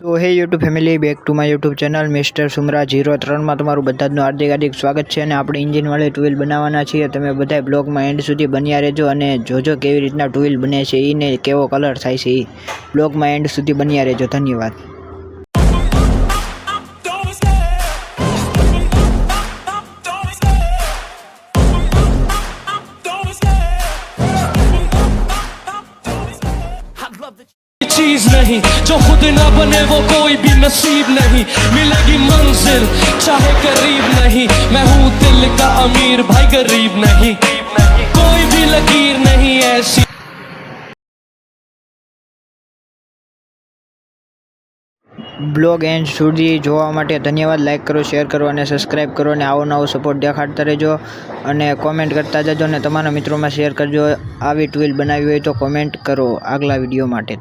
તો હે YouTube family, back to my YouTube channel mister Sumra 03 તમારું બધાનું હાર્દિક સ્વાગત છે। અને આપણે એન્જિનવાળી ટુ વ્હીલ બનાવવાના છીએ। તમે બધા બ્લોગમાં એન્ડ સુધી બન્યા રહેજો અને જોજો કેવી રીતના ટુ વ્હીલ બને છે એને કેવો કલર થાય છે એ બ્લોગમાં એન્ડ સુધી બન્યા રહેજો। ધન્યવાદ। चीज नहीं जो खुद ना बने वो कोई भी नसीब नहीं, मिलेगी मंजिल चाहे करीब नहीं। मैं हूँ दिल का अमीर भाई गरीब नहीं, कोई भी लकीर नहीं ऐसी। બ્લોગ એન્ડ સુધી જોવા માટે ધન્યવાદ। લાઇક કરો, શેર કરો અને સબસ્ક્રાઈબ કરો અને આવો નવો સપોર્ટ દેખાડતા રહેજો અને કોમેન્ટ કરતા જજો અને તમારા મિત્રોમાં શેર કરજો। આવી ટુ વ્હીલ બનાવી હોય તો કોમેન્ટ કરો આગલા વિડીયો માટે।